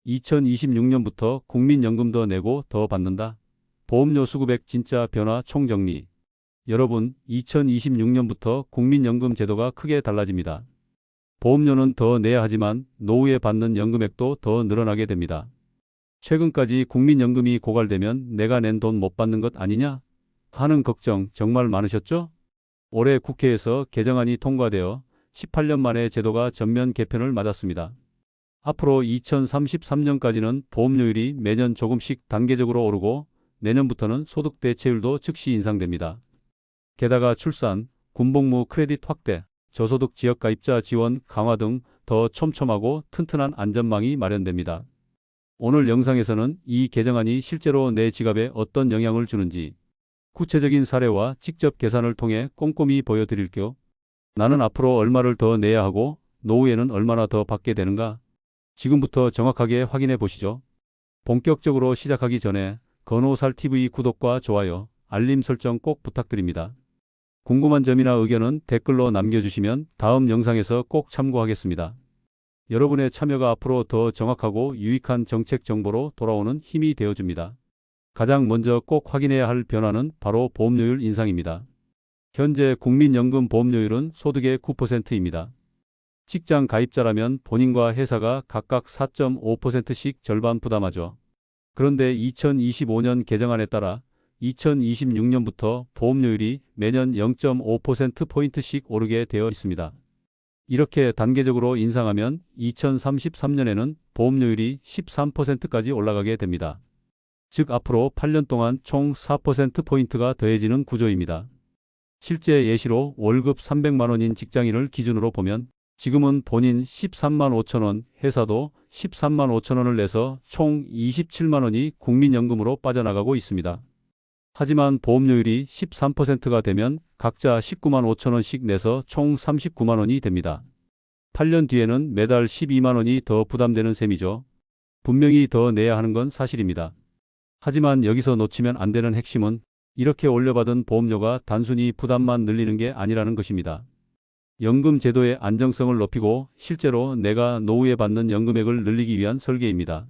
2026년부터 국민연금 더 내고 더 받는다. 보험료 수급액 진짜 변화 총정리. 여러분, 2026년부터 국민연금 제도가 크게 달라집니다. 보험료는 더 내야 하지만 노후에 받는 연금액도 더 늘어나게 됩니다. 최근까지 국민연금이 고갈되면 내가 낸 돈 못 받는 것 아니냐 하는 걱정 정말 많으셨죠? 올해 국회에서 개정안이 통과되어 18년 만에 제도가 전면 개편을 맞았습니다. 앞으로 2033년까지는 보험료율이 매년 조금씩 단계적으로 오르고 내년부터는 소득 대체율도 즉시 인상됩니다. 게다가 출산, 군복무 크레딧 확대, 저소득 지역 가입자 지원 강화 등 더 촘촘하고 튼튼한 안전망이 마련됩니다. 오늘 영상에서는 이 개정안이 실제로 내 지갑에 어떤 영향을 주는지 구체적인 사례와 직접 계산을 통해 꼼꼼히 보여드릴게요. 나는 앞으로 얼마를 더 내야 하고 노후에는 얼마나 더 받게 되는가? 지금부터 정확하게 확인해 보시죠. 본격적으로 시작하기 전에 건호살TV 구독과 좋아요, 알림 설정 꼭 부탁드립니다. 궁금한 점이나 의견은 댓글로 남겨주시면 다음 영상에서 꼭 참고하겠습니다. 여러분의 참여가 앞으로 더 정확하고 유익한 정책 정보로 돌아오는 힘이 되어줍니다. 가장 먼저 꼭 확인해야 할 변화는 바로 보험료율 인상입니다. 현재 국민연금 보험료율은 소득의 9%입니다. 직장 가입자라면 본인과 회사가 각각 4.5%씩 절반 부담하죠. 그런데 2025년 개정안에 따라 2026년부터 보험료율이 매년 0.5%포인트씩 오르게 되어 있습니다. 이렇게 단계적으로 인상하면 2033년에는 보험료율이 13%까지 올라가게 됩니다. 즉 앞으로 8년 동안 총 4%포인트가 더해지는 구조입니다. 실제 예시로 월급 300만 원인 직장인을 기준으로 보면 지금은 본인 13만 5천 원, 회사도 13만 5천 원을 내서 총 27만 원이 국민연금으로 빠져나가고 있습니다. 하지만 보험료율이 13%가 되면 각자 19만 5천 원씩 내서 총 39만 원이 됩니다. 8년 뒤에는 매달 12만 원이 더 부담되는 셈이죠. 분명히 더 내야 하는 건 사실입니다. 하지만 여기서 놓치면 안 되는 핵심은 이렇게 올려받은 보험료가 단순히 부담만 늘리는 게 아니라는 것입니다. 연금 제도의 안정성을 높이고 실제로 내가 노후에 받는 연금액을 늘리기 위한 설계입니다.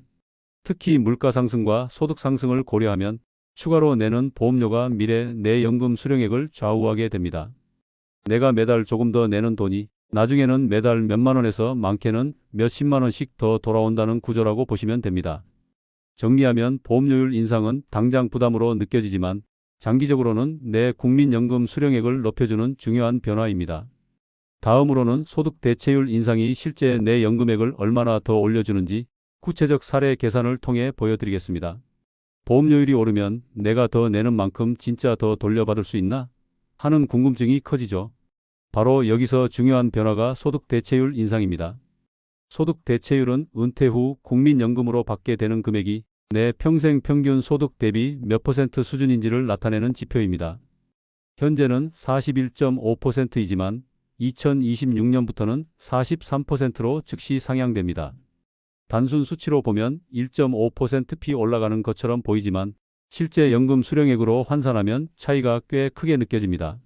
특히 물가 상승과 소득 상승을 고려하면 추가로 내는 보험료가 미래 내 연금 수령액을 좌우하게 됩니다. 내가 매달 조금 더 내는 돈이 나중에는 매달 몇만 원에서 많게는 몇십만 원씩 더 돌아온다는 구조라고 보시면 됩니다. 정리하면 보험료율 인상은 당장 부담으로 느껴지지만 장기적으로는 내 국민연금 수령액을 높여주는 중요한 변화입니다. 다음으로는 소득 대체율 인상이 실제 내 연금액을 얼마나 더 올려주는지 구체적 사례 계산을 통해 보여드리겠습니다. 보험료율이 오르면 내가 더 내는 만큼 진짜 더 돌려받을 수 있나? 하는 궁금증이 커지죠. 바로 여기서 중요한 변화가 소득 대체율 인상입니다. 소득 대체율은 은퇴 후 국민연금으로 받게 되는 금액이 내 평생 평균 소득 대비 몇 퍼센트 수준인지를 나타내는 지표입니다. 현재는 41.5%이지만 2026년부터는 43%로 즉시 상향됩니다. 단순 수치로 보면 1.5%피 올라가는 것처럼 보이지만 실제 연금 수령액으로 환산하면 차이가 꽤 크게 느껴집니다.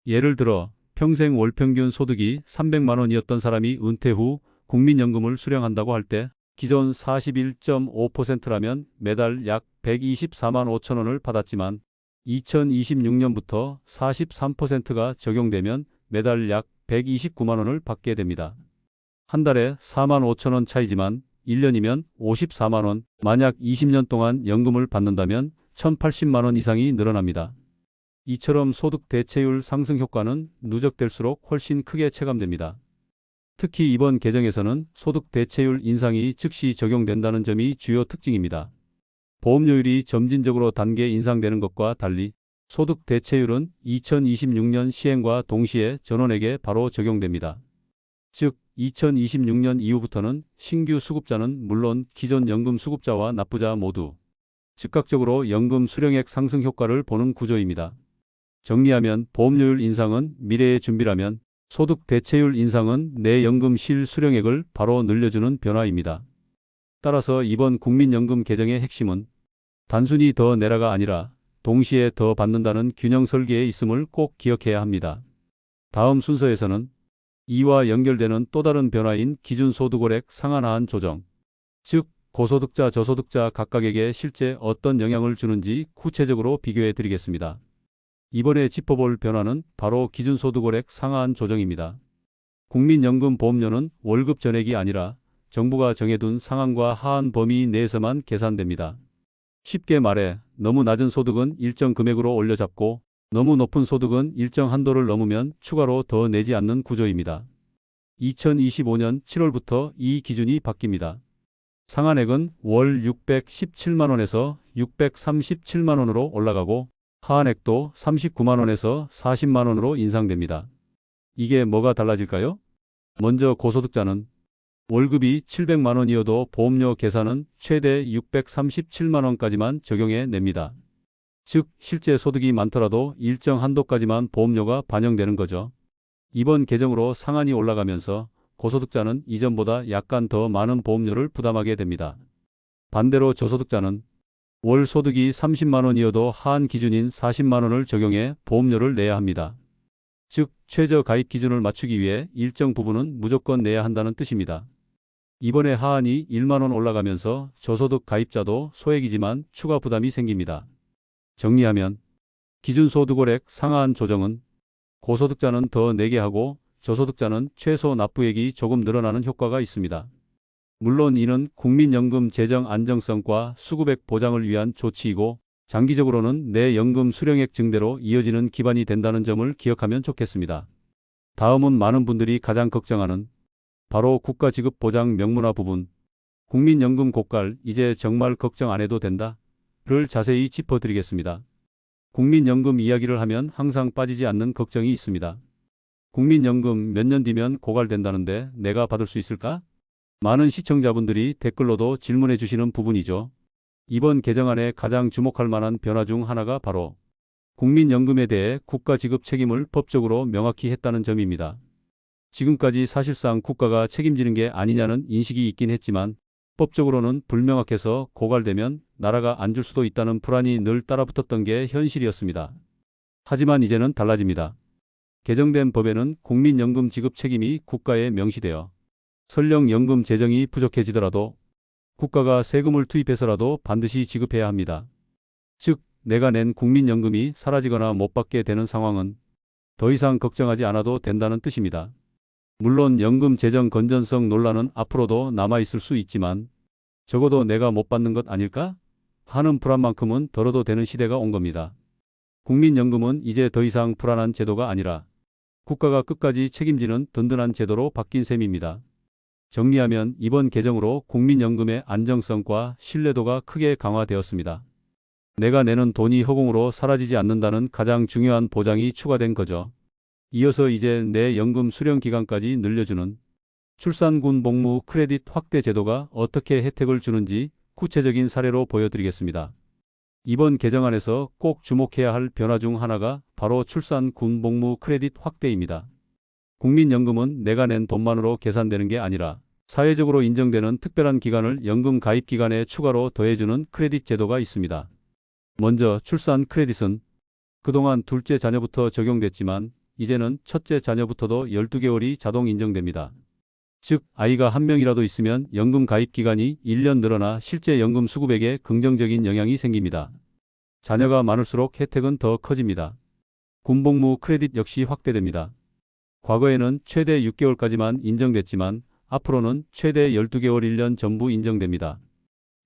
예를 들어 평생 월평균 소득이 300만 원이었던 사람이 은퇴 후 국민연금을 수령한다고 할 때 기존 41.5%라면 매달 약 124만 5천 원을 받았지만 2026년부터 43%가 적용되면 매달 약 129만 원을 받게 됩니다. 한 달에 4만 5천 원 차이지만 1년이면 54만 원, 만약 20년 동안 연금을 받는다면 1,080만 원 이상이 늘어납니다. 이처럼 소득 대체율 상승 효과는 누적될수록 훨씬 크게 체감됩니다. 특히 이번 개정에서는 소득 대체율 인상이 즉시 적용된다는 점이 주요 특징입니다. 보험료율이 점진적으로 단계 인상되는 것과 달리 소득 대체율은 2026년 시행과 동시에 전원에게 바로 적용됩니다. 즉 2026년 이후부터는 신규 수급자는 물론 기존 연금 수급자와 납부자 모두 즉각적으로 연금 수령액 상승 효과를 보는 구조입니다. 정리하면 보험료율 인상은 미래의 준비라면 소득 대체율 인상은 내 연금 실 수령액을 바로 늘려주는 변화입니다. 따라서 이번 국민연금 개정의 핵심은 단순히 더 내라가 아니라 동시에 더 받는다는 균형 설계에 있음을 꼭 기억해야 합니다. 다음 순서에서는 이와 연결되는 또 다른 변화인 기준소득월액 상한하한 조정, 즉 고소득자, 저소득자 각각에게 실제 어떤 영향을 주는지 구체적으로 비교해 드리겠습니다. 이번에 짚어볼 변화는 바로 기준소득월액 상한 조정입니다. 국민연금보험료는 월급 전액이 아니라 정부가 정해둔 상한과 하한 범위 내에서만 계산됩니다. 쉽게 말해 너무 낮은 소득은 일정 금액으로 올려잡고 너무 높은 소득은 일정 한도를 넘으면 추가로 더 내지 않는 구조입니다. 2025년 7월부터 이 기준이 바뀝니다. 상한액은 월 617만원에서 637만원으로 올라가고 하한액도 39만원에서 40만원으로 인상됩니다. 이게 뭐가 달라질까요? 먼저 고소득자는 월급이 700만원이어도 보험료 계산은 최대 637만원까지만 적용해 냅니다. 즉 실제 소득이 많더라도 일정 한도까지만 보험료가 반영되는 거죠. 이번 개정으로 상한이 올라가면서 고소득자는 이전보다 약간 더 많은 보험료를 부담하게 됩니다. 반대로 저소득자는 월 소득이 30만원이어도 하한 기준인 40만원을 적용해 보험료를 내야 합니다. 즉 최저 가입 기준을 맞추기 위해 일정 부분은 무조건 내야 한다는 뜻입니다. 이번에 하한이 1만원 올라가면서 저소득 가입자도 소액이지만 추가 부담이 생깁니다. 정리하면 기준소득월액 상한 조정은 고소득자는 더 내게 하고 저소득자는 최소 납부액이 조금 늘어나는 효과가 있습니다. 물론 이는 국민연금 재정 안정성과 수급액 보장을 위한 조치이고 장기적으로는 내 연금 수령액 증대로 이어지는 기반이 된다는 점을 기억하면 좋겠습니다. 다음은 많은 분들이 가장 걱정하는 바로 국가지급 보장 명문화 부분, 국민연금 고갈 이제 정말 걱정 안 해도 된다? 를 자세히 짚어드리겠습니다. 국민연금 이야기를 하면 항상 빠지지 않는 걱정이 있습니다. 국민연금 몇 년 뒤면 고갈된다는데 내가 받을 수 있을까? 많은 시청자분들이 댓글로도 질문해 주시는 부분이죠. 이번 개정안에 가장 주목할 만한 변화 중 하나가 바로 국민연금에 대해 국가지급 책임을 법적으로 명확히 했다는 점입니다. 지금까지 사실상 국가가 책임지는 게 아니냐는 인식이 있긴 했지만 법적으로는 불명확해서 고갈되면 나라가 안 줄 수도 있다는 불안이 늘 따라붙었던 게 현실이었습니다. 하지만 이제는 달라집니다. 개정된 법에는 국민연금 지급 책임이 국가에 명시되어 설령 연금 재정이 부족해지더라도 국가가 세금을 투입해서라도 반드시 지급해야 합니다. 즉, 내가 낸 국민연금이 사라지거나 못 받게 되는 상황은 더 이상 걱정하지 않아도 된다는 뜻입니다. 물론 연금 재정 건전성 논란은 앞으로도 남아있을 수 있지만 적어도 내가 못 받는 것 아닐까? 하는 불안만큼은 덜어도 되는 시대가 온 겁니다. 국민연금은 이제 더 이상 불안한 제도가 아니라 국가가 끝까지 책임지는 든든한 제도로 바뀐 셈입니다. 정리하면 이번 개정으로 국민연금의 안정성과 신뢰도가 크게 강화되었습니다. 내가 내는 돈이 허공으로 사라지지 않는다는 가장 중요한 보장이 추가된 거죠. 이어서 이제 내 연금 수령 기간까지 늘려주는 출산군 복무 크레딧 확대 제도가 어떻게 혜택을 주는지 구체적인 사례로 보여드리겠습니다. 이번 개정안에서 꼭 주목해야 할 변화 중 하나가 바로 출산군 복무 크레딧 확대입니다. 국민연금은 내가 낸 돈만으로 계산되는 게 아니라 사회적으로 인정되는 특별한 기간을 연금 가입 기간에 추가로 더해주는 크레딧 제도가 있습니다. 먼저 출산 크레딧은 그동안 둘째 자녀부터 적용됐지만 이제는 첫째 자녀부터도 12개월이 자동 인정됩니다. 즉 아이가 한 명이라도 있으면 연금 가입 기간이 1년 늘어나 실제 연금 수급액에 긍정적인 영향이 생깁니다. 자녀가 많을수록 혜택은 더 커집니다. 군복무 크레딧 역시 확대됩니다. 과거에는 최대 6개월까지만 인정됐지만 앞으로는 최대 12개월 1년 전부 인정됩니다.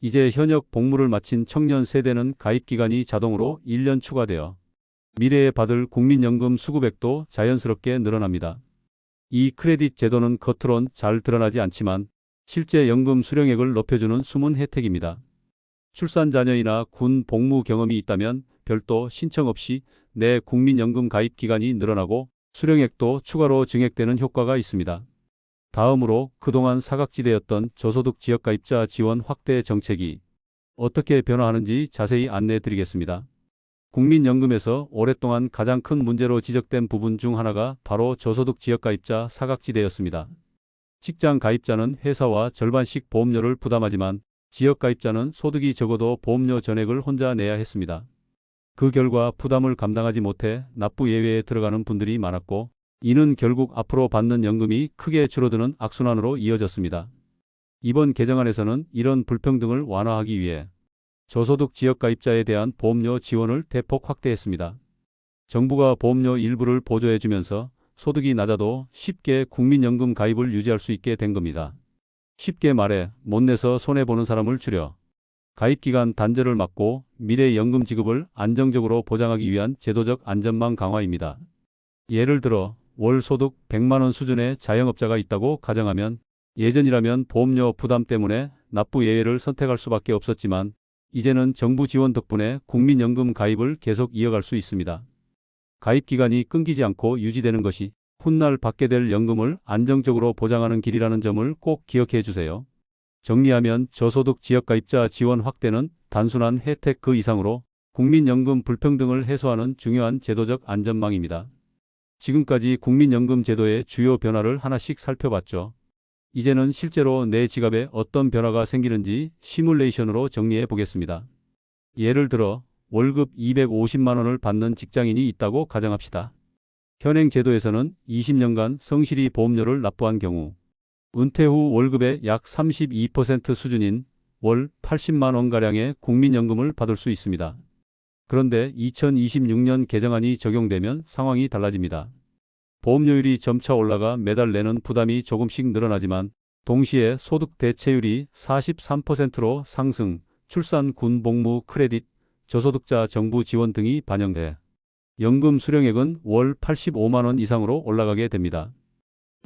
이제 현역 복무를 마친 청년 세대는 가입 기간이 자동으로 1년 추가되어 미래에 받을 국민연금 수급액도 자연스럽게 늘어납니다. 이 크레딧 제도는 겉으론 잘 드러나지 않지만 실제 연금 수령액을 높여주는 숨은 혜택입니다. 출산 자녀이나 군 복무 경험이 있다면 별도 신청 없이 내 국민연금 가입 기간이 늘어나고 수령액도 추가로 증액되는 효과가 있습니다. 다음으로 그동안 사각지대였던 저소득 지역가입자 지원 확대 정책이 어떻게 변화하는지 자세히 안내해 드리겠습니다. 국민연금에서 오랫동안 가장 큰 문제로 지적된 부분 중 하나가 바로 저소득 지역가입자 사각지대였습니다. 직장 가입자는 회사와 절반씩 보험료를 부담하지만 지역가입자는 소득이 적어도 보험료 전액을 혼자 내야 했습니다. 그 결과 부담을 감당하지 못해 납부 예외에 들어가는 분들이 많았고 이는 결국 앞으로 받는 연금이 크게 줄어드는 악순환으로 이어졌습니다. 이번 개정안에서는 이런 불평등을 완화하기 위해 저소득 지역 가입자에 대한 보험료 지원을 대폭 확대했습니다. 정부가 보험료 일부를 보조해주면서 소득이 낮아도 쉽게 국민연금 가입을 유지할 수 있게 된 겁니다. 쉽게 말해 못 내서 손해보는 사람을 줄여 가입기간 단절을 막고 미래 연금 지급을 안정적으로 보장하기 위한 제도적 안전망 강화입니다. 예를 들어 월 소득 100만 원 수준의 자영업자가 있다고 가정하면 예전이라면 보험료 부담 때문에 납부 예외를 선택할 수밖에 없었지만 이제는 정부 지원 덕분에 국민연금 가입을 계속 이어갈 수 있습니다. 가입 기간이 끊기지 않고 유지되는 것이 훗날 받게 될 연금을 안정적으로 보장하는 길이라는 점을 꼭 기억해 주세요. 정리하면 저소득 지역가입자 지원 확대는 단순한 혜택 그 이상으로 국민연금 불평등을 해소하는 중요한 제도적 안전망입니다. 지금까지 국민연금 제도의 주요 변화를 하나씩 살펴봤죠. 이제는 실제로 내 지갑에 어떤 변화가 생기는지 시뮬레이션으로 정리해 보겠습니다. 예를 들어 월급 250만 원을 받는 직장인이 있다고 가정합시다. 현행 제도에서는 20년간 성실히 보험료를 납부한 경우 은퇴 후 월급의 약 32% 수준인 월 80만 원가량의 국민연금을 받을 수 있습니다. 그런데 2026년 개정안이 적용되면 상황이 달라집니다. 보험료율이 점차 올라가 매달 내는 부담이 조금씩 늘어나지만 동시에 소득 대체율이 43%로 상승, 출산 군 복무 크레딧, 저소득자 정부 지원 등이 반영돼 연금 수령액은 월 85만 원 이상으로 올라가게 됩니다.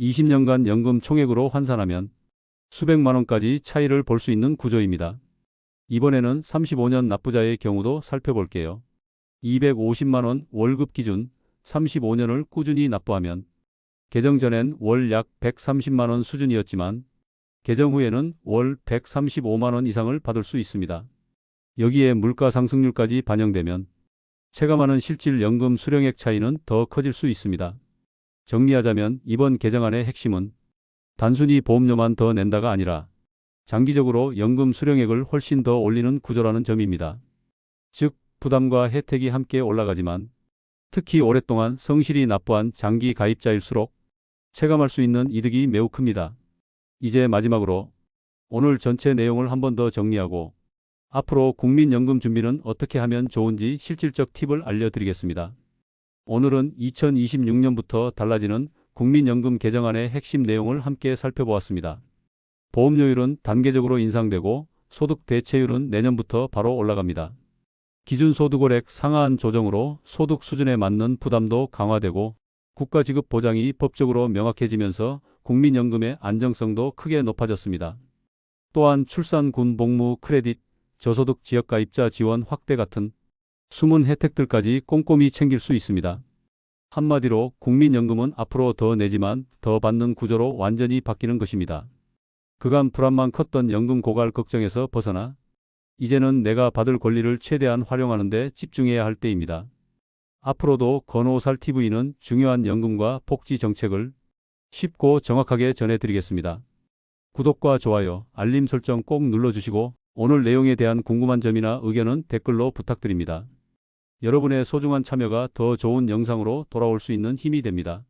20년간 연금 총액으로 환산하면 수백만 원까지 차이를 볼 수 있는 구조입니다. 이번에는 35년 납부자의 경우도 살펴볼게요. 250만 원 월급 기준 35년을 꾸준히 납부하면 개정 전엔 월 약 130만 원 수준이었지만 개정 후에는 월 135만 원 이상을 받을 수 있습니다. 여기에 물가 상승률까지 반영되면 체감하는 실질 연금 수령액 차이는 더 커질 수 있습니다. 정리하자면 이번 개정안의 핵심은 단순히 보험료만 더 낸다가 아니라 장기적으로 연금 수령액을 훨씬 더 올리는 구조라는 점입니다. 즉, 부담과 혜택이 함께 올라가지만 특히 오랫동안 성실히 납부한 장기 가입자일수록 체감할 수 있는 이득이 매우 큽니다. 이제 마지막으로 오늘 전체 내용을 한 번 더 정리하고 앞으로 국민연금 준비는 어떻게 하면 좋은지 실질적 팁을 알려드리겠습니다. 오늘은 2026년부터 달라지는 국민연금 개정안의 핵심 내용을 함께 살펴보았습니다. 보험료율은 단계적으로 인상되고 소득 대체율은 내년부터 바로 올라갑니다. 기준소득월액 상하한 조정으로 소득 수준에 맞는 부담도 강화되고 국가지급 보장이 법적으로 명확해지면서 국민연금의 안정성도 크게 높아졌습니다. 또한 출산 군 복무 크레딧, 저소득 지역가입자 지원 확대 같은 숨은 혜택들까지 꼼꼼히 챙길 수 있습니다. 한마디로 국민연금은 앞으로 더 내지만 더 받는 구조로 완전히 바뀌는 것입니다. 그간 불안만 컸던 연금 고갈 걱정에서 벗어나 이제는 내가 받을 권리를 최대한 활용하는 데 집중해야 할 때입니다. 앞으로도 건호살TV는 중요한 연금과 복지 정책을 쉽고 정확하게 전해드리겠습니다. 구독과 좋아요, 알림 설정 꼭 눌러주시고 오늘 내용에 대한 궁금한 점이나 의견은 댓글로 부탁드립니다. 여러분의 소중한 참여가 더 좋은 영상으로 돌아올 수 있는 힘이 됩니다.